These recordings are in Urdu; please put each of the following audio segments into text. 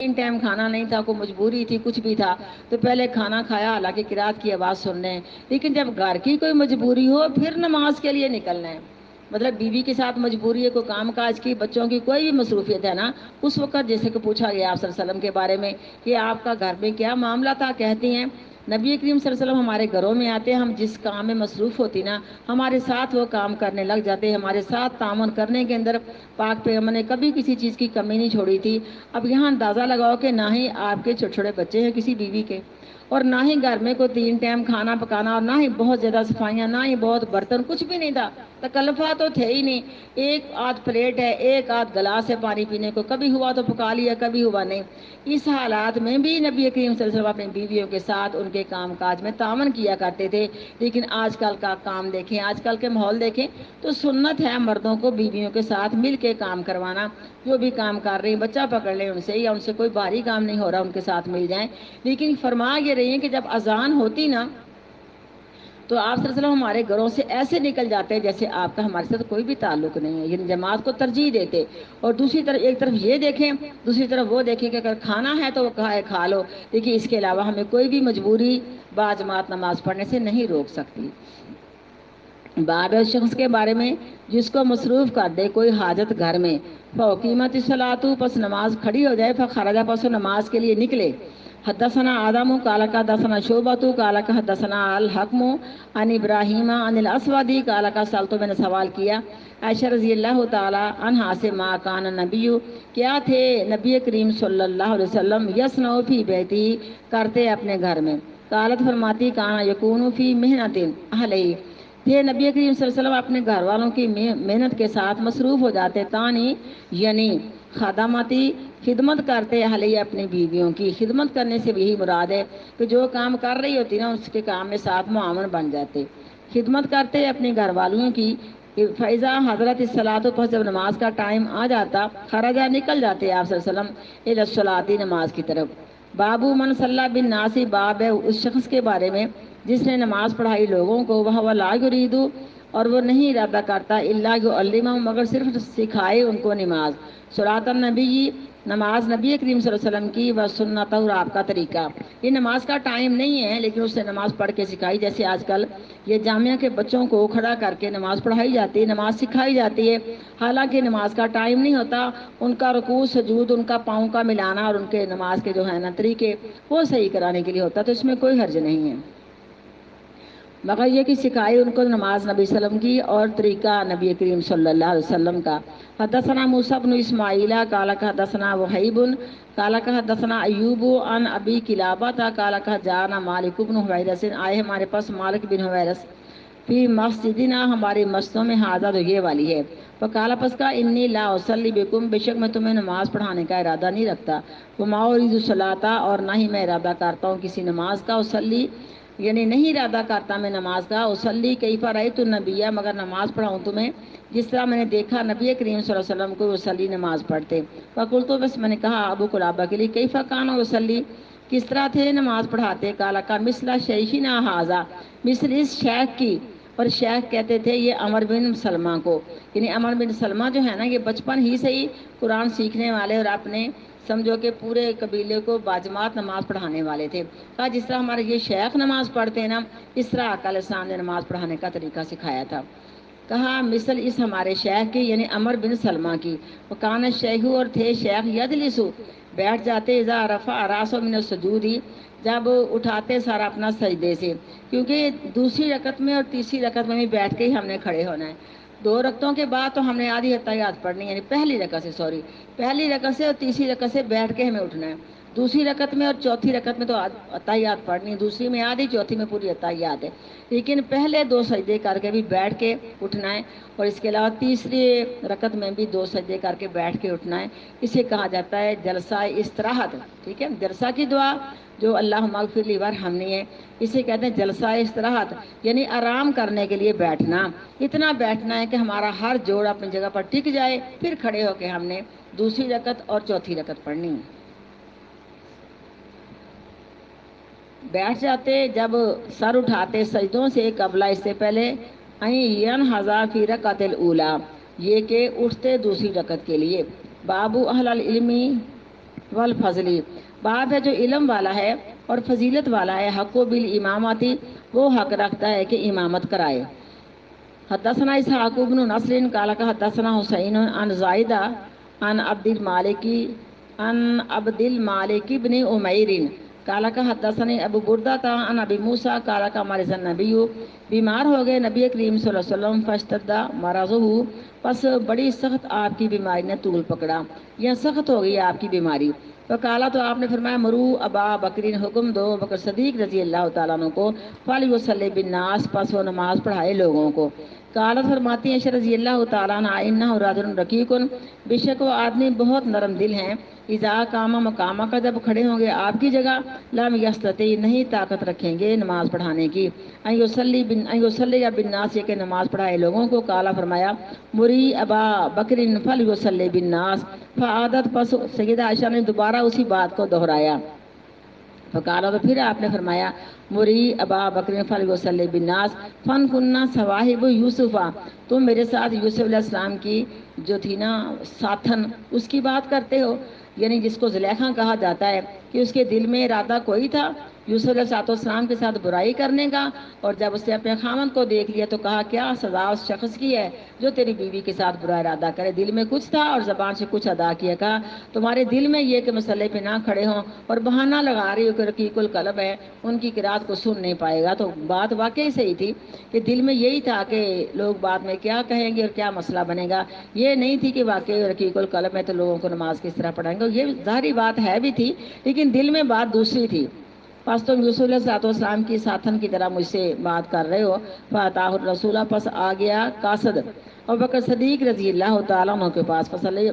تین ٹائم کھانا نہیں تھا، کوئی مجبوری تھی، کچھ بھی تھا تو پہلے کھانا کھایا، حالانکہ قرات کی آواز سن رہے ہیں، لیکن جب گھر کی کوئی مجبوری ہو پھر نماز کے لیے نکلنا ہے، مطلب بیوی کے ساتھ مجبوری ہے، کوئی کام کاج کی، بچوں کی کوئی بھی مصروفیت ہے نا، اس وقت جیسے کہ پوچھا گیا آپ صلی اللہ علیہ وسلم کے بارے میں کہ آپ کا گھر میں کیا معاملہ تھا، کہتی ہیں نبی کریم صلی اللہ علیہ وسلم ہمارے گھروں میں آتے، ہم جس کام میں مصروف ہوتی نا ہمارے ساتھ وہ کام کرنے لگ جاتے، ہمارے ساتھ تعاون کرنے کے اندر پاک پیغمبر نے کبھی کسی چیز کی کمی نہیں چھوڑی تھی۔ اب یہاں اندازہ لگاؤ کہ نہ ہی آپ کے چھوٹے چھوٹے بچے ہیں کسی بیوی کے، اور نہ ہی گھر میں کوئی تین ٹائم کھانا پکانا، اور نہ ہی بہت زیادہ صفائیاں، نہ ہی بہت برتن، کچھ بھی نہیں تھا، تکلفہ تو تھے ہی نہیں، ایک آدھ پلیٹ ہے، ایک آدھ گلاس ہے پانی پینے کو، کبھی ہوا تو پکا لیا، کبھی ہوا نہیں۔ اس حالات میں بھی نبی کریم صلی اللہ علیہ وسلم اپنی بیویوں کے ساتھ ان کے کام کاج میں تعاون کیا کرتے تھے۔ لیکن آج کل کا کام دیکھیں، آج کل کے ماحول دیکھیں تو سنت ہے مردوں کو بیویوں کے ساتھ مل کے کام کروانا، جو بھی کام کر رہی ہیں بچہ پکڑ لیں ان سے، یا ان سے کوئی بھاری کام نہیں ہو رہا ان کے ساتھ مل جائیں۔ لیکن فرما یہ رہی ہیں کہ جب اذان ہوتی نا تو آپ صلی اللہ علیہ وسلم ہمارے گھروں سے ایسے نکل جاتے ہیں جیسے آپ کا ہمارے ساتھ کوئی بھی تعلق نہیں ہے، یعنی جماعت کو ترجیح دیتے، اور دوسری طرف ایک طرف یہ دیکھیں، دوسری طرف وہ دیکھیں کہ اگر کھانا ہے تو وہ کہا ہے کھا لو، دیکھیے اس کے علاوہ ہمیں کوئی بھی مجبوری با جماعت نماز پڑھنے سے نہیں روک سکتی۔ بعد اس شخص کے بارے میں جس کو مصروف کر دے کوئی حاجت گھر میں، فقیمت الصلاۃ، پس نماز کھڑی ہو جائے، فخرج، پس نماز کے لیے نکلے۔ حدثنا آدم قال حدثنا شعبۃ قال حدثنا الحکم عن ابراہیم عن الاسود قال سألت، میں نے سوال کیا عائشہ رضی اللہ تعالی عنہا سے، ما کان نبی، کیا تھے نبی کریم صلی اللہ علیہ وسلم، یصنع فی بیتی، کرتے اپنے گھر میں، قالت فرماتی کان یکون فی محنت اہلہ، تھے نبی کریم صلی اللہ علیہ وسلم اپنے گھر والوں کی محنت کے ساتھ مصروف ہو جاتے، تانی یعنی خدمتی، خدمت کرتے اہلیہ، اپنی بیویوں کی خدمت کرنے سے یہی مراد ہے کہ جو کام کر رہی ہوتی نا اس کے کام میں ساتھ معاون بن جاتے، خدمت کرتے اپنے گھر والوں کی۔ فیضا حضرت الصلاۃ، پس جب نماز کا ٹائم آ جاتا، خرجا، نکل جاتے آپ صلی اللہ علیہ وسلم الی الصلاۃ، نماز کی طرف۔ بابو من صلی بالناس، باب ہے اس شخص کے بارے میں جس نے نماز پڑھائی لوگوں کو، وہ لا یرید، اور وہ نہیں ارادہ کرتا، الا یعلمہم، مگر صرف سکھائے ان کو نماز، صلاۃ النبی، نماز نبی کریم صلی اللہ علیہ وسلم کی، و سنت، اور آپ کا طریقہ، یہ نماز کا ٹائم نہیں ہے لیکن اس نے نماز پڑھ کے سکھائی، جیسے آج کل یہ جامعہ کے بچوں کو کھڑا کر کے نماز پڑھائی جاتی ہے، نماز سکھائی جاتی ہے، حالانکہ نماز کا ٹائم نہیں ہوتا، ان کا رکوع سجود، ان کا پاؤں کا ملانا، اور ان کے نماز کے جو ہے نا طریقے وہ صحیح کرانے کے لیے ہوتا، تو اس میں کوئی حرج نہیں ہے، مگر یہ کہ سکھائی ان کو نماز نبی صلی اللہ علیہ وسلم کی اور طریقہ نبی کریم صلی اللہ علیہ وسلم کا۔ حدثنا موسیٰ بن اسماعیل قال حدثنا وہیب قال حدثنا ایوب عن ابی قلابہ قال جاءنا مالک بن حویرث، آئے ہمارے پاس مالک بن حویرث، فی مسجدنا، ہماری مسجدوں میں، حاضر یہ والی ہے، فقال، پس کا انی لا اصلی بکم، بے شک میں تمہیں نماز پڑھانے کا ارادہ نہیں رکھتا، وما اريد الصلاۃ، اور نہ ہی میں ارادہ کرتا ہوں کسی نماز کا، اصلی یعنی نہیں ارادہ کرتا میں نماز کا، اصلی کیف رأیت النبی، مگر نماز پڑھاؤں تمہیں جس طرح میں نے دیکھا نبی کریم صلی اللہ علیہ وسلم کو اصلی، نماز پڑھتے، فقلت، بس میں نے کہا ابو قلابہ کے لیے، کیف کان اصلی، کس طرح تھے نماز پڑھاتے، قال کا مثل شیخنا ھذا، مثل اس شیخ کی، اور شیخ کہتے تھے یہ عمر بن سلمہ کو، یعنی عمر بن سلمہ جو ہے نا یہ بچپن ہی سے ہی قرآن سیکھنے والے اور اپنے سمجھو کہ پورے قبیلے کو باجماعت نماز پڑھانے والے تھے، کہا جس طرح ہمارے یہ شیخ نماز پڑھتے ہیں نا اس طرح آقا علیہ السلام نے نماز پڑھانے کا طریقہ سکھایا تھا، کہا مثل اس ہمارے شیخ کی، یعنی عمر بن سلمہ کی، وکان الشیخ، اور تھے شیخ، یجلس، بیٹھ جاتے، اذا رفع راسہ من السجود، جب اٹھاتے سارا اپنا سجدے سے، کیونکہ دوسری رکعت میں اور تیسری رکعت میں بھی بیٹھ کے ہی ہم نے کھڑے ہونا ہے، دو رکعتوں کے بعد تو ہم نے آدھی اتحیات پڑھنی ہے، یعنی پہلی رکعت سے پہلی رکعت سے اور تیسری رکعت سے بیٹھ کے ہمیں اٹھنا ہے، دوسری رکعت میں اور چوتھی رکعت میں تو اتحیات پڑھنی ہے، دوسری میں آدھی، چوتھی میں پوری اتحیات ہے، لیکن پہلے دو سجدے کر کے بھی بیٹھ کے اٹھنا ہے، اور اس کے علاوہ تیسری رکعت میں بھی دو سجدے کر کے بیٹھ کے اٹھنا ہے، اسے کہا جاتا ہے جلسہ استراحت، ٹھیک ہے، جلسہ کی دعا جو اللہم اغفر لی وارحمنی ہے، اسے کہتے ہیں جلسہ استراحت، یعنی آرام کرنے کے لیے بیٹھنا، اتنا بیٹھنا ہے کہ ہمارا ہر جوڑ اپنی جگہ پر ٹک جائے، پھر کھڑے ہو کے ہم نے دوسری رکعت اور چوتھی رکعت پڑھنی ہے، بیٹھ جاتے، جب سر اٹھاتے سجدوں سے قبلہ، اس سے پہلے ینہضا فی رکعت الاولی، یہ کہ اٹھتے دوسری رکعت کے لیے، باب اہل العلم والفضلی، باب ہے جو علم والا ہے اور فضیلت والا ہے، حق و بالامامتی، وہ حق رکھتا ہے کہ امامت کرائے۔ حدثنا اسحاق بن نصر قال حدثنا حسین عن زائدہ عن عبد المالک بن عمیر قال حدثني ابو بردہ عن ابی موسیٰ قال مرض النبی، بیمار ہو گئے نبی کریم صلی اللہ علیہ وسلم، فاشتد مرضہ، پس بڑی سخت آپ کی بیماری نے طول پکڑا یا سخت ہو گئی آپ کی بیماری۔ فقالا، تو آپ نے فرمایا، مرو ابا بکرین، حکم دو بکر صدیق رضی اللہ تعالیٰ عنہ کو، فلیصلی بالناس، پس وہ نماز پڑھائے لوگوں کو۔ قالت، فرماتی ہیں عائشہ رضی اللہ تعالیٰ عنہ، انہ رجل رقیق، بے شک وہ آدمی بہت نرم دل ہیں، اذا قام مقامہ کا، جب کھڑے ہوں گے آپ کی جگہ، لم یستطیع، نہیں طاقت رکھیں گے نماز پڑھانے کی، ان یصلی بالناس، یہ کہ نماز پڑھائے لوگوں کو۔ قالا، فرمایا، مری ابا بکر فلیصلی بالناس، فعادت، پس سیدہ عائشہ نے دوبارہ اسی بات کو دہرایا۔ فقالا، تو پھر آپ نے فرمایا، مری ابا بکر فلیصلی بالناس فن کننا صواحب یوسفا، تم میرے ساتھ یوسف علیہ السلام کی جو تھی نا ساتھن، اس کی بات کرتے ہو، یعنی جس کو زلیخا کہا جاتا ہے، کہ اس کے دل میں ارادہ کوئی تھا یوسف علیہ السلام کے ساتھ برائی کرنے کا، اور جب اس نے اپنے خاوند کو دیکھ لیا تو کہا، کیا سزا اس شخص کی ہے جو تیری بیوی کے ساتھ برا ارادہ کرے، دل میں کچھ تھا اور زبان سے کچھ ادا کیا۔ کہا، تمہارے دل میں یہ کہ مسئلے پہ نہ کھڑے ہوں اور بہانہ لگا رہی ہو کہ رقیق القلب ہے، ان کی قرات کو سن نہیں پائے گا، تو بات واقعی صحیح تھی کہ دل میں یہی تھا کہ لوگ بعد میں کیا کہیں گے اور کیا مسئلہ بنے گا، یہ نہیں تھی کہ واقعی رقیق القلب ہے تو لوگوں کو نماز کس طرح پڑھائیں گے، یہ ظاہری بات ہے بھی تھی، لیکن دل میں بات دوسری تھی۔ پس تم یوسف علیہ السلام کی ساتھن کی طرح مجھ سے بات کر رہے ہو۔ فاتاہ الرسول، پس آ گیا قاصد اور بکر صدیق رضی اللہ تعالیٰ عنہ کے پاس، فصلی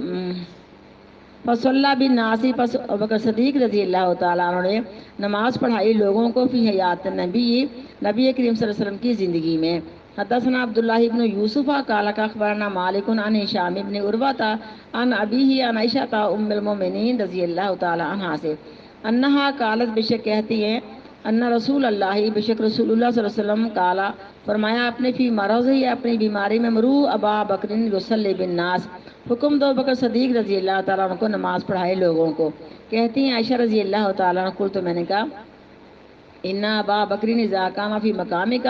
بالناس، پس بکر صدیق رضی اللہ تعالیٰ عنہ نے نماز پڑھائی لوگوں کو، فی حیات نبی، نبی کریم صلی اللہ علیہ وسلم کی زندگی میں۔ حدثنا عبداللہ ابن یوسف قال اخبرنا مالک عن ہشام ابن عروہ عن ابیہ عن عائشہ ام المؤمنین رضی اللہ تعالیٰ عنہا سے، انہا قالت، بے شک کہتی ہیں، ان رسول اللہ، بے شک رسول اللہ صلی اللہ علیہ وسلم، قالا، فرمایا اپنے، فی مرض، اپنی بیماری میں، مرو ابا بکر یصلی بالناس، حکم دو بکر صدیق رضی اللہ تعالیٰ عنہ کو نماز پڑھائے لوگوں کو۔ کہتی ہیں عائشہ رضی اللہ تعالیٰ عنہ، قلت، تو میں نے کہا، ان ابا بکر اذا قام فی مقامک،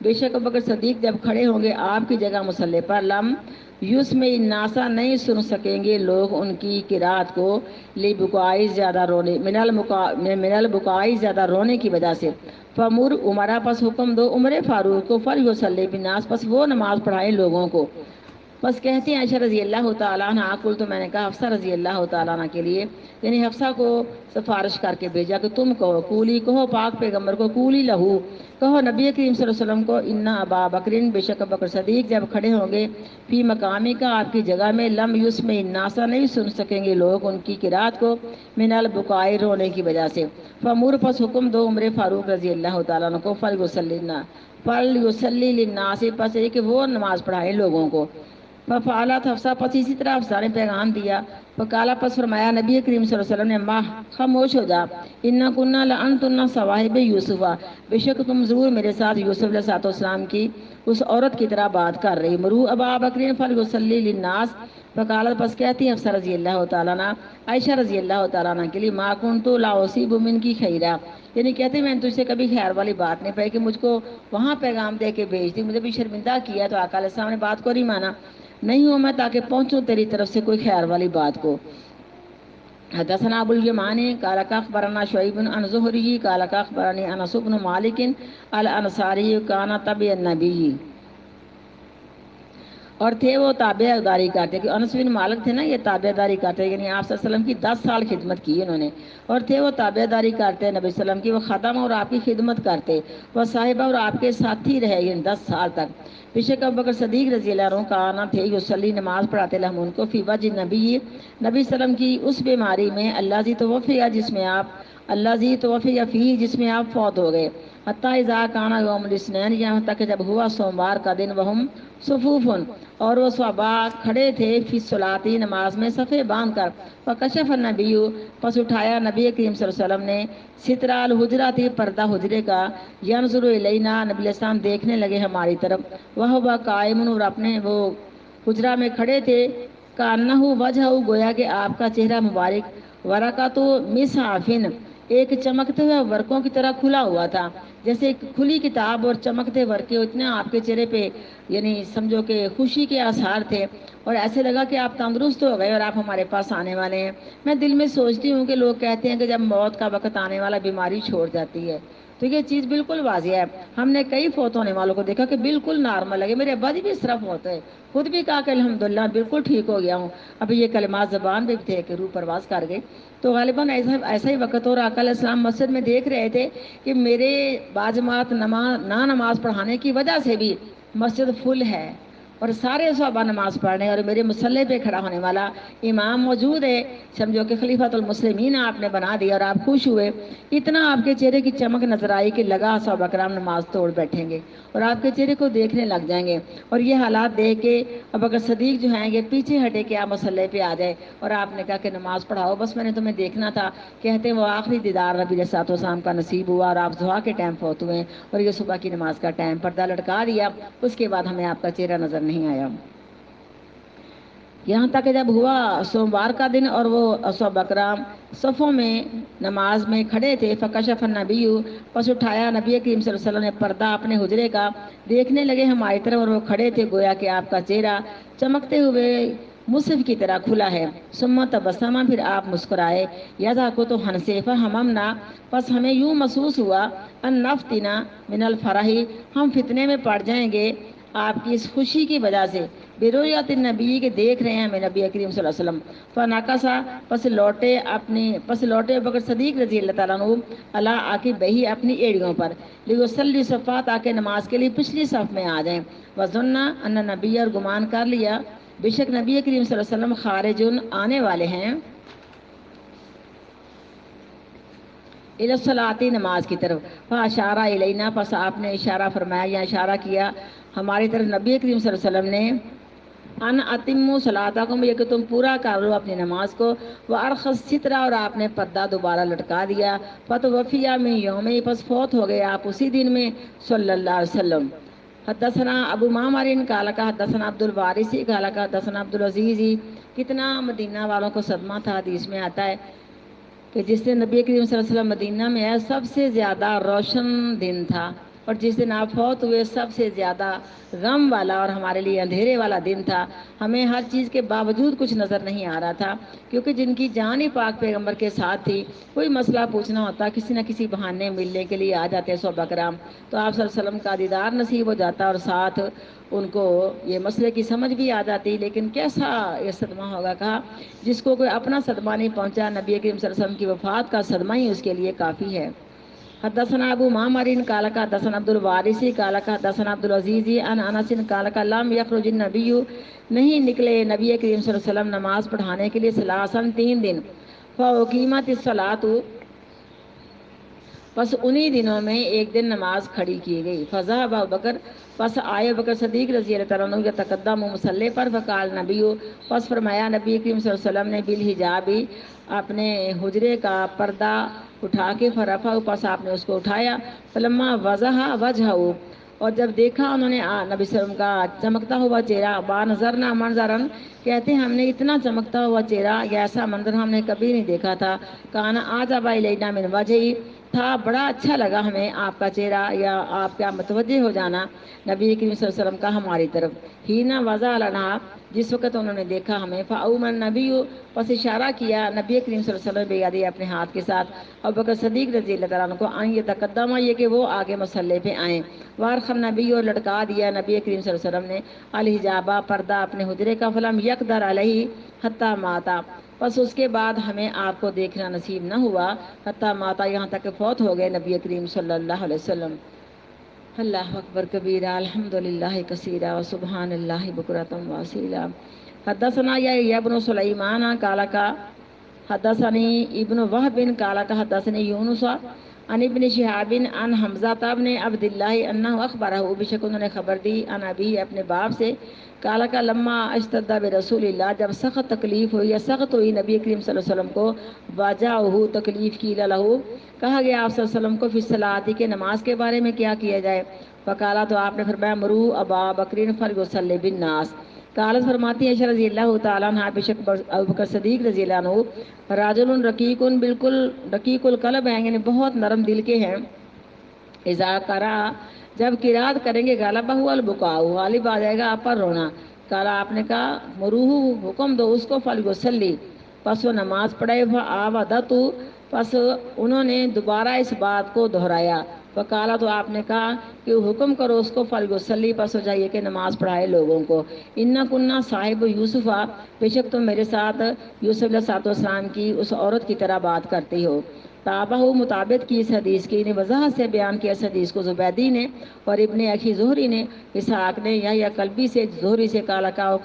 بے شک بکر صدیق جب کھڑے ہوں گے آپ کی جگہ مصلی پر، لم یسمع الناس، نہیں سن سکیں گے لوگ ان کی قرات کو، لبکائی، زیادہ رونے، من البکائی، زیادہ رونے کی وجہ سے۔ فمر عمرہ، پس حکم دو عمر فاروق کو، فلیصلی بالناس، پس وہ نماز پڑھائے لوگوں کو۔ بس کہتی ہیں عائشہ رضی اللہ تعالیٰ عنہ، قلت، تو میں نے کہا حفصہ رضی اللہ تعالیٰ عنہ کے لیے، یعنی حفصہ کو سفارش کر کے بھیجا کہ تم کہو، قولی، کہو پاک پیغمبر کو، قولی لہو، کہو نبی کریم صلی اللہ علیہ وسلم کو، ان ابا بکرین، بے شک بکر صدیق جب کھڑے ہوں گے، فی مقامی کا، آپ کی جگہ میں، لم یسمع الناس، نہیں سن سکیں گے لوگ ان کی قرات کو، من البکائی، رونے کی وجہ سے۔ فمر، پس حکم دو عمر فاروق رضی اللہ تعالیٰ عنہ کو، فلیصلی للناس، پس یہ کہ وہ نماز پڑھائے لوگوں کو۔ ففعلت حفصہ، پس اسی طرح حفصہ نے پیغام دیا۔ فقالا، پس فرمایا نبی کریم صلی اللہ علیہ وسلم نے، ماہ، خاموش ہو جا، انا کننا لانتن صواحب یوسف، بے شک تم ضرور میرے ساتھ یوسف علیہ السلام کی اس عورت کی طرح بات کر رہی، مرو ابا بکر فلیصلی للناس۔ فقالت، پس کہتی ہیں حفصہ رضی اللہ تعالیٰ عنہ عائشہ رضی اللہ تعالیٰ عنہ کے لیے، ما کنت لا اصیب من کی خیرہ، یعنی کہتے ہیں میں نے تجھ سے کبھی خیر والی بات نہیں پائی کہ مجھ کو وہاں پیغام دے کے بھیج دی، مجھے بھی شرمندہ کیا تو آقا علیہ السلام نے بات کو نہیں مانا، نہیں ہوں میں تاکہ پہنچوں تیری طرف سے کوئی خیر والی بات کو۔ حدثنا ابو الیمانی قال اخبرنا شعیب عن زہری قال اخبرنی انس بن مالک الانصاری کان تبع النبی، اور تھے وہ تابع داری کرتے، کہ انس بن مالک تھے نا، یہ تابع داری کرتے، یعنی آپ صلی اللہ علیہ وسلم کی 10 سال خدمت کی انہوں نے، اور تھے وہ تابع داری کرتے نبی صلی اللہ علیہ وسلم کی، وہ خدم اور آپ کی خدمت کرتے، وہ صاحبہ اور آپ کے ساتھی رہے، یعنی 10 سال تک۔ بشک ابوبکر صدیق رضی اللہ عنہ کا آنا تھے، یصلی، نماز پڑھاتے لہم ان کو، فی وجہ نبی، نبی صلی اللہ علیہ وسلم کی اس بیماری میں، اللہ زی توفیہ، جس میں آپ، اللہ زی توفیہ فی، جس میں آپ فوت ہو گئے، حتی اذا کانا یوم الاثنین، یہاں تک کہ جب ہوا سوموار کا دن، وہم صفوفن، اور وہ صحابہ کھڑے تھے، فی الصلاۃ، نماز میں، صفے باندھ کر، فکشف النبی، پس اٹھایا نبی کریم صلی اللہ علیہ وسلم نے، سترہ الحجرات، پردہ حجرے کا، ینظر الینا، نبی علیہ السلام دیکھنے لگے ہماری طرف، وہو قائم، اور اپنے وہ حجرہ میں کھڑے تھے، کانہ وجہہ، گویا کہ آپ کا چہرہ مبارک، ورقۃ مصحف، ایک چمکتے ہوئے ورقوں کی طرح کھلا ہوا تھا، جیسے ایک کھلی کتاب اور چمکتے ورقے، اتنے آپ کے چہرے پہ یعنی سمجھو کہ خوشی کے آثار تھے، اور ایسے لگا کہ آپ تندرست ہو گئے اور آپ ہمارے پاس آنے والے ہیں۔ میں دل میں سوچتی ہوں کہ لوگ کہتے ہیں کہ جب موت کا وقت آنے والا بیماری چھوڑ جاتی ہے، تو یہ چیز بالکل واضح ہے۔ ہم نے کئی فوت ہونے والوں کو دیکھا کہ بالکل نارمل لگے، میرے ابا جی بھی اس طرح فوت ہے، خود بھی کہا کہ الحمدللہ بالکل ٹھیک ہو گیا ہوں۔ ابھی یہ کلمات زبان پہ بھی تھے کہ روح پرواز کر گئے۔ تو غالباً ایسا ہی وقت، اور آقا علیہ السلام مسجد میں دیکھ رہے تھے کہ میرے باجماعت نماز پڑھانے کی وجہ سے بھی مسجد فل ہے، اور سارے صحابہ نماز پڑھ رہے ہیں، اور میرے مسلح پہ کھڑا ہونے والا امام موجود ہے، سمجھو کہ خلیفۃ المسلمین آپ نے بنا دیا، اور آپ خوش ہوئے۔ اتنا آپ کے چہرے کی چمک نظر آئی کہ لگا صحابہ کرام نماز توڑ بیٹھیں گے اور آپ کے چہرے کو دیکھنے لگ جائیں گے، اور یہ حالات دیکھ کے ابوبکر صدیق جو ہیں یہ پیچھے ہٹے کہ آپ مسلح پہ آ جائے، اور آپ نے کہا کہ نماز پڑھاؤ، بس میں نے تمہیں دیکھنا تھا۔ کہتے ہیں وہ آخری دیدار نبی علیہ الصلوۃ والسلام کا نصیب ہوا، اور آپ ضحیٰ کے ٹائم فوت ہوئے، اور یہ صبح کی نماز کا ٹائم، پردہ لٹکا دیا، اس کے بعد ہمیں آپ کا چہرہ نظر نہیں آیا۔ یہاں تک کہ جب ہوا سوموار کا دن اور وہ صحابہ کرام صفوں میں نماز میں کھڑے تھے، فکشف النبی، پس اٹھایا نبی کریم صلی اللہ علیہ وسلم نے پردہ اپنے حجرے کا، دیکھنے لگے ہماری طرف، اور وہ کھڑے تھے گویا کہ آپ کا چہرہ چمکتے ہوئے مصحف کی طرح کھلا ہے۔ ثم تبسم، پھر آپ مسکرائے، یضحک، تو ہنسے، فہممنا، پس ہمیں یوں محسوس ہوا، ان نفتنا من الفرح، ہم فتنے میں پڑ جائیں گے آپ کی اس خوشی کی وجہ سے، برؤیت النبی، کے دیکھ رہے ہیں ہمیں نبی کریم صلی اللہ علیہ وسلم۔ فنکسا، پس لوٹے ابوبکر صدیق رضی اللہ تعالیٰ عنہ، علی عقبیہ، اپنی ایڑیوں پر، لیصلی صفا، تاکہ نماز کے لیے پچھلی صف میں آ جائیں، وظن ان نبی، اور گمان کر لیا بے شک نبی کریم صلی اللہ علیہ وسلم خارجن، آنے والے ہیں، الی الصلاۃ، نماز کی طرف، فاشارہ الینا، پس آپ نے اشارہ فرمایا یا اشارہ کیا ہماری طرف نبی کریم صلی اللہ علیہ وسلم نے، ان اتموا صلاتکم، یہ کہ تم پورا کر لو اپنی نماز کو، وارخ الستر، اور آپ نے پردہ دوبارہ لٹکا دیا، فتوفی من یومہ، پس فوت ہو گئے آپ اسی دن میں، صلی اللہ علیہ وسلم۔ حدثنا ابو معمر قال حدثنا عبد الوارث قال حدثنا عبد العزیز۔ کتنا مدینہ والوں کو صدمہ تھا، حدیث میں آتا ہے کہ جس دن نبی کریم صلی اللہ علیہ وسلم مدینہ میں آئے سب سے زیادہ روشن دن تھا، اور جس دن آپ فوت ہوئے سب سے زیادہ غم والا اور ہمارے لیے اندھیرے والا دن تھا۔ ہمیں ہر چیز کے باوجود کچھ نظر نہیں آ رہا تھا، کیونکہ جن کی جان ہی پاک پیغمبر کے ساتھ تھی، کوئی مسئلہ پوچھنا ہوتا کسی نہ کسی بہانے ملنے کے لیے آ جاتے صحابہ کرام، تو آپ صلی اللہ علیہ وسلم کا دیدار نصیب ہو جاتا، اور ساتھ ان کو یہ مسئلے کی سمجھ بھی آ جاتی۔ لیکن کیسا یہ صدمہ ہوگا، کہا جس کو کوئی اپنا صدمہ نہیں پہنچا، نبی کریم صلی اللہ علیہ وسلم کی وفات کا صدمہ ہی اس کے لیے کافی ہے۔ حدثنا ابو معمر قال حدثنا عبد الوارث قال حدثنا عبد العزیز عن انس قال لم یخرج النبی، نہیں نکلے نبی کریم صلی اللہ علیہ وسلم نماز پڑھانے کے لیے، ثلاثاً، 3 دن، فاقیمت الصلاۃ، پس انہی دنوں میں ایک دن نماز کھڑی کی گئی، فذهب ابوبکر، پس آئے ابوبکر صدیق رضی اللہ تعالیٰ عنہ، یتقدم مصلی پر، فقال نبی، پس فرمایا نبی کریم صلی اللہ علیہ وسلم نے، بالحجاب، اپنے حجرے کا پردہ اٹھا کے، فرفع، پس آپ نے اس کو اٹھایا، فلما وضح وجہہ، اور جب دیکھا انہوں نے نبی صلی اللہ علیہ وسلم کا چمکتا ہوا چہرہ، بانظرنا منظرن، کہتے ہیں ہم نے اتنا چمکتا ہوا چہرہ یا ایسا منظر ہم نے کبھی نہیں دیکھا تھا، کانا اعجب الینا من وجہی، تھا بڑا اچھا لگا ہمیں آپ کا چہرہ یا آپ کا متوجہ ہو جانا نبی کریم صلی اللہ علیہ وسلم کا ہماری طرف، ہینا وضع لنا، جس وقت انہوں نے دیکھا ہمیں، فاؤمن نبی، پس اشارہ کیا نبی کریم صلی اللہ علیہ وسلم بیادی، اپنے ہاتھ کے ساتھ، ابوبکر صدیق رضی اللہ تعالیٰ عنہ کو، ان یتقدم، یہ کہ وہ آگے مصلی پہ آئیں، وارخ النبی، اور لٹکا دیا نبی کریم صلی اللہ علیہ وسلم نے، الحجابہ، پردہ اپنے حجرے کا، فلم یقدر علیہ حتی ماتا، پس اس کے بعد ہمیں آپ کو دیکھنا نصیب نہ ہوا، حتی ماتا، یہاں تک کہ فوت ہو گئے نبی کریم صلی اللہ علیہ وسلم۔ اللہ اکبر کبیرہ، الحمدللہ کثیرہ، وسبحان اللہ بکرۃ واصیلا۔ حدثنا یحییٰ بن سلیمان قال حدثنی ابن وہب قال حدثنی یونس عن ابن شہاب عن حمزہ بن عبد اللہ انہ اخبرہ، بشک انہوں نے خبر دی، عن ابی، اپنے باپ سے، قال لما اشتد برسول اللہ، جب سخت تکلیف ہوئی یا سخت ہوئی نبی کریم صلی اللہ علیہ وسلم کو، واجعہ، تکلیف کی، لہو، کہا گیا آپ صلی اللہ علیہ وسلم کو، فی الصلاۃ، کہ نماز کے بارے میں کیا کیا جائے، فقالا، تو آپ نے فرمایا، مرو ابا بکر فلیصلی بالناس، قالت فرماتی ہیں عائشہ رضی اللہ تعالیٰ عنہ بے شک ابو بکر صدیق رضی اللہ عنہ راجل رقیق بالکل رقیق القلب ہیں یعنی بہت نرم دل کے ہیں. اذا کرا جب قرات کریں گے غالبہ ہوا البکاء غالب آ جائے گا آپ پر رونا. کالا آپ نے کہا مروح حکم دو اس کو فلیصلی پس وہ نماز پڑھے. فآودت پس انہوں نے دوبارہ اس بات کو دہرایا. فقالا تو آپ نے کہا کہ حکم کرو اس کو فلیصلی پس ہو جائیے کہ نماز پڑھائے لوگوں کو. انا کننا صاحب یوسف بے شک تم میرے ساتھ یوسف علیہ السلام کی اس عورت کی طرح بات کرتی ہو. تابہ مطابق کی اس حدیث کی وضاحت سے بیان کیا اس حدیث کو زبیدی نے اور ابن اخی زہری نے اسحاق نے یا قلبی سے زہری سے کالکاؤ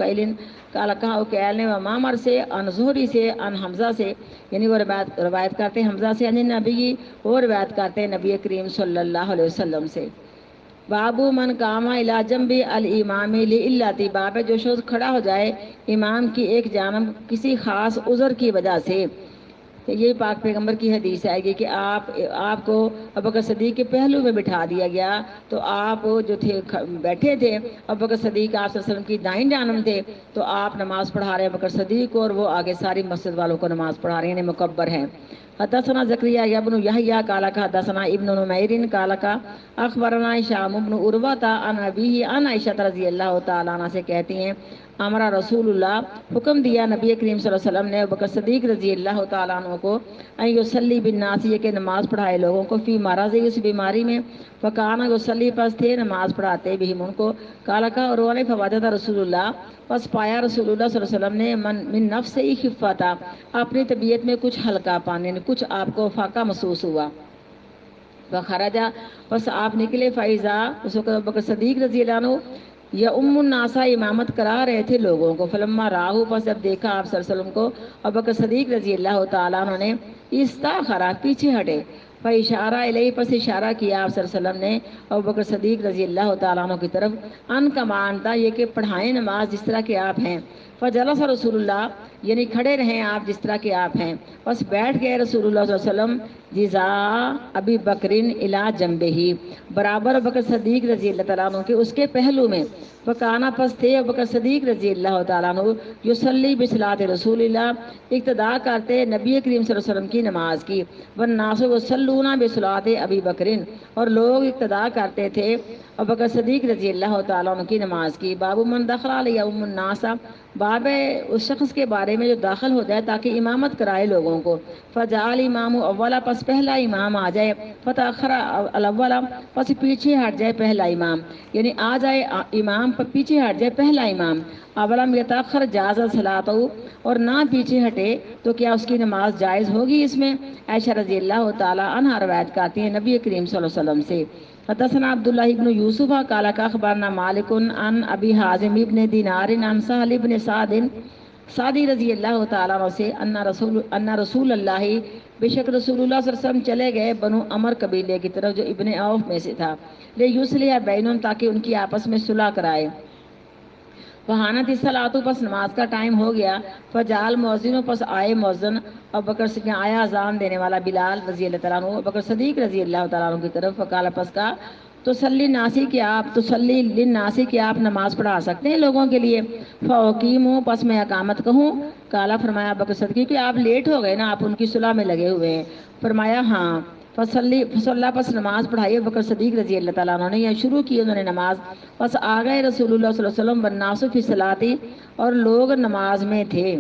کیل نے و مامر سے ان زہری سے ان حمزہ سے یعنی وہ روایت کرتے حمزہ سے یعنی نبی اور روایت کرتے نبی کریم صلی اللہ علیہ وسلم سے. بابو من قام الی جنب الامام لعلۃ باب جو شخص کھڑا ہو جائے امام کی ایک جانب کسی خاص عذر کی وجہ سے. یہ پاک پیغمبر کی حدیث آئے گی کہ آپ کو ابوبکر صدیق کے پہلو میں بٹھا دیا گیا تو آپ جو تھے بیٹھے تھے ابوبکر صدیق آپ صلی اللہ علیہ وسلم کی دائیں جانب تھے تو آپ نماز پڑھا رہے ہیں ابوبکر صدیق کو اور وہ آگے ساری مسجد والوں کو نماز پڑھا رہے ہیں یعنی مکبر ہیں. حدثنا زکریا ابن یحییٰ قال حدثنا ابن نمیر قال اخبرنا هشام بن عروہ عن ابیہ عن عائشہ رضی اللہ تعالیٰ عنہ سے کہتی ہیں ہمارا رسول اللہ حکم دیا نبی کریم صلی اللہ علیہ وسلم نے ابوبکر صدیق رضی اللہ تعالیٰ عنہ کو ان یصلی بالناس یہ کہ نماز پڑھائے لوگوں کو فی مرض اس بیماری میں. فکان یصلی پس تھے نماز پڑھاتے بھی ان کو. قال کا اور نے فوجد رسول اللہ پس پایا رسول اللہ صلی اللہ علیہ وسلم نے من نفس ہی خفت اپنی طبیعت میں کچھ ہلکا پانے کچھ آپ کو فاقہ محسوس ہوا. فخرجا پس آپ نکلے فائزہ اس وقت ابوبکر صدیق رضی اللہ عنہ یا الناسا امامت کرا رہے تھے لوگوں کو. فلما راہو پس جب دیکھا آپ صلی اللہ علیہ وسلم کو ابوبکر صدیق رضی اللہ تعالیٰ عنہ نے استاخرا پیچھے ہٹے. فاشارہ الیہ پس اشارہ کیا آپ صلی اللہ علیہ وسلم نے ابوبکر صدیق رضی اللہ تعالیٰ عنہ کی طرف ان کا مانتا یہ کہ پڑھائیں نماز جس طرح کے آپ ہیں. فجلس رسول اللہ یعنی کھڑے رہیں آپ جس طرح کے آپ ہیں. بس بیٹھ گئے رسول اللہ صلی اللہ علیہ وسلم جزا ابی بکرین الا جنبہ برابر ابوبکر صدیق رضی اللہ تعالیٰ عنہ کے اس کے پہلو میں. فکانا پس تھے ابوبکر صدیق رضی اللہ تعالیٰ عنہ یصلی بصلاۃ رسول اللہ اقتدا کرتے نبی کریم صلی اللہ علیہ وسلم کی نماز کی. والناس یصلون بصلاۃ ابی بکرین اور لوگ اقتدا کرتے تھے ابوبکر صدیق رضی اللہ تعالیٰ عنہ کی نماز کی. باب من دخل علی الناس باب اس شخص کے بارے میں جو داخل ہو جائے تاکہ امامت کرائے لوگوں کو. فجعل امام اولا پس پہلا امام آ جائے. فتاخر الاول پس پیچھے ہٹ جائے پہلا امام یعنی آ جائے امام پر پیچھے ہٹ جائے پہلا امام. اولم یتاخر جاز صلاۃ اور نہ پیچھے ہٹے تو کیا اس کی نماز جائز ہوگی. اس میں عائشہ رضی اللہ تعالی عنہا روایت کرتی ہیں نبی کریم صلی اللہ علیہ وسلم سے. حدثنا عبداللہ ابن یوسف قال اخبرنا مالک عن ابی حازم ابن دینار عن سہل ابن سعدی رضی اللہ تعالیٰ عنہ سے ان رسول اللہ بے شک رسول اللہ صلی اللہ علیہ وسلم چلے گئے بنو عمر قبیلے کی طرف جو ابن عوف میں سے تھا. لیصلح بینہم تاکہ ان کی آپس میں صلح کرائے. فحانت الصلاۃ پس نماز کا ٹائم ہو گیا. فجعل مؤذن پس آئے مؤذن ابوبکر سے آیا اذان دینے والا بلال رضی اللہ تعالیٰ عنہ ابوبکر صدیق رضی اللہ تعالیٰ عنہ کی طرف. فقال پس کا تصلی للناس کہ آپ نماز پڑھا سکتے ہیں لوگوں کے لیے. فاقیموا پس میں اقامت کہوں. کالا فرمایا ابوبکر صدیق کہ آپ لیٹ ہو گئے نا آپ ان کی صلح میں لگے ہوئے ہیں. فرمایا ہاں. فصلی پس نماز پڑھائی ابوبکر صدیق رضی اللہ تعالیٰ عنہ نے یا شروع کی انہوں نے نماز. پس آ گئے رسول اللہ صلی اللہ علیہ وسلم والناس فی الصلاۃ اور لوگ نماز میں تھے.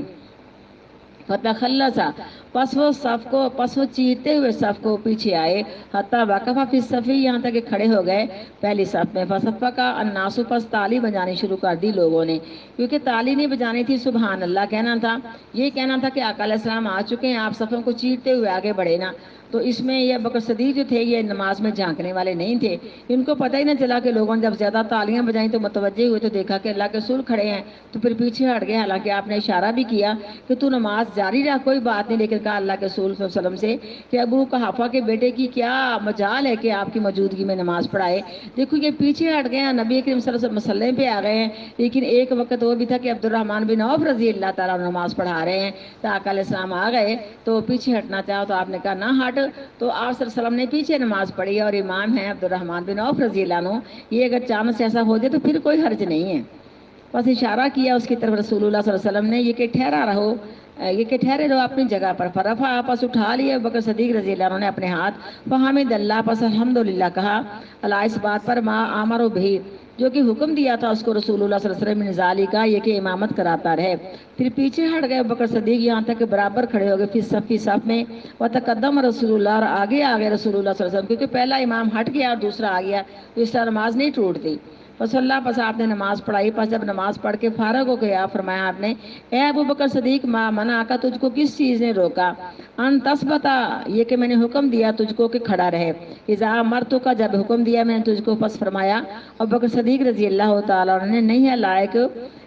فتخلص پس وہ چیرتے ہوئے صف کو پیچھے آئے. حتی وقف فی الصف یہاں تک کہ کھڑے ہو گئے پہلی صف میں. فصفق الناس پس تالی بجانی شروع کر دی لوگوں نے کیونکہ تالی نہیں بجانی تھی سبحان اللہ کہنا تھا. یہ کہنا تھا کہ آقا علیہ السلام آ چکے ہیں آپ صفوں کو چیرتے ہوئے آگے بڑھے نا. تو اس میں یہ ابوبکر صدیق جو تھے یہ نماز میں جھانکنے والے نہیں تھے. ان کو پتہ ہی نہ چلا کہ لوگوں نے جب زیادہ تالیاں بجائیں تو متوجہ ہوئے تو دیکھا کہ اللہ کے رسول کھڑے ہیں تو پھر پیچھے ہٹ گئے. حالانکہ آپ نے اشارہ بھی کیا کہ تو نماز جاری رکھ کوئی بات نہیں. لیکن کہا اللہ کے رسول صلی اللہ علیہ وسلم سے کہ ابو قحافہ کے بیٹے کی کیا مجال ہے کہ آپ کی موجودگی میں نماز پڑھائے. دیکھو یہ پیچھے ہٹ گئے ہیں نبی کریم صلی اللہ علیہ وسلم مسلح پہ آ گئے ہیں. لیکن ایک وقت وہ بھی تھا کہ عبد الرحمن بن عوف رضی اللہ تعالیٰ عنہ نماز پڑھا رہے ہیں تو آقا علیہ السلام آ گئے تو پیچھے ہٹنا چاہو تو آپ نے کہا نہ ہٹ. تو آپ صلی اللہ علیہ وسلم نے پیچھے نماز پڑھی اور امام ہیں عبد الرحمن بن عوف رضی اللہ عنہ. یہ اگر چانس ایسا ہو جائے تو پھر کوئی حرج نہیں ہے. بس اشارہ کیا اس کی طرف رسول اللہ صلی اللہ علیہ وسلم نے یہ کہ ٹھہرا رہو، یہ کہ ٹھہرے رہو اپنی جگہ پر۔ فرفع آپس اٹھا لیے بکر صدیق رضی اللہ عنہ نے اپنے ہاتھ، فحمد اللہ پس الحمدللہ کہا، اللہ اس بات پر ما آمر بھی جو کہ حکم دیا تھا اس کو رسول اللہ صلی اللہ علیہ وسلم من ذالک کا، یہ کہ امامت کراتا رہے۔ پھر پیچھے ہٹ گئے بکر صدیق یہاں تک کہ برابر کھڑے ہو گئے فی صف میں، وتقدم رسول اللہ، اور آگے آگے رسول اللہ صلی اللہ علیہ وسلم، کیونکہ پہلا امام ہٹ گیا اور دوسرا آ گیا تو اس طرح نماز نہیں ٹوٹتی۔ پس اللہ پس آپ نے نماز پڑھائی، پس جب نماز پڑھ کے فارغ ہو گیا فرمایا آپ نے، اے ابو بکر صدیق ما منع کا، تجھ کو کس چیز نے روکا، ان تثبتا، یہ کہ میں نے حکم دیا تجھ کو کہ کھڑا رہے، اذا امرتک کا، جب حکم دیا میں نے تجھ کو، پس فرمایا ابو بکر صدیق رضی اللہ تعالیٰ عنہ نے، نہیں ہے لائق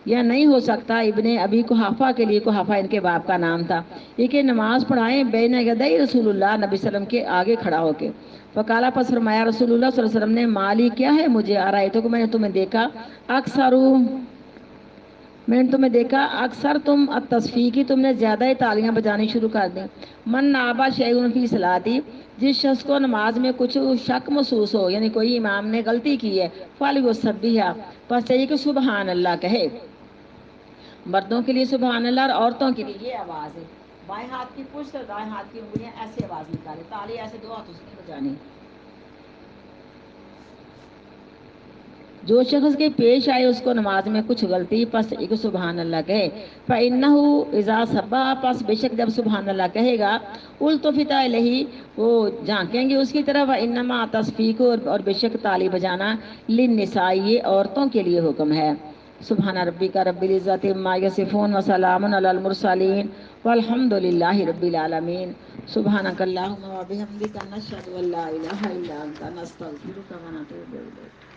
یا نہیں ہو سکتا ابن ابی قحافہ کے لیے، قحافہ ان کے باپ کا نام تھا، یہ کہ نماز پڑھائیں بین یدی رسول اللہ، نبی صلی اللہ علیہ وسلم کے آگے کھڑا ہو کے۔ فقالا پس فرمایا رسول اللہ صلی اللہ علیہ وسلم نے، مالی کیا ہے مجھے، آ رہا ہے تو کہ میں نے تمہیں دیکھا میں نے تمہیں دیکھا اکثر تم التصفیقی، تم نے زیادہ ہی تالیاں بجانی شروع کر دیں، من نابا شیئن فی صلاتی، جس شخص کو نماز میں کچھ شک محسوس ہو، یعنی کوئی امام نے غلطی کی ہے، فلیسبحھا، پس چاہیے کہ سبحان اللہ کہے۔ مردوں کے لیے سبحان اللہ اور عورتوں کے لیے یہ آواز ہے، بائیں ہاتھ کی پشت اور دائیں ہاتھ کی انگلیاں ایسے آواز نکالے، تالی ایسے دو ہاتھوں سے نہیں بجانی۔ جو شخص کے پیش آئے اس کو نماز میں کچھ غلطی، پس ایک سبحان اللہ کہے، فَإِنَّهُ إِذَا سَبَّحَ، پس بے شک جب سبحان اللہ کہے گا، التفت الیہ، وہ جھانکیں گے اس کی طرف، وَإِنَّمَا تَصْفِيقُ، اور بے شک تالی بجانا، للنساء، یہ عورتوں کے لیے حکم ہے۔ سبحان ربک رب العزت عما یصفون وسلام علی المرسلین والحمد للہ رب العالمین۔ سبحانک اللہم وبحمدک، نشہد ان لا الہ الا انت، نستغفرک ونتوب الیک۔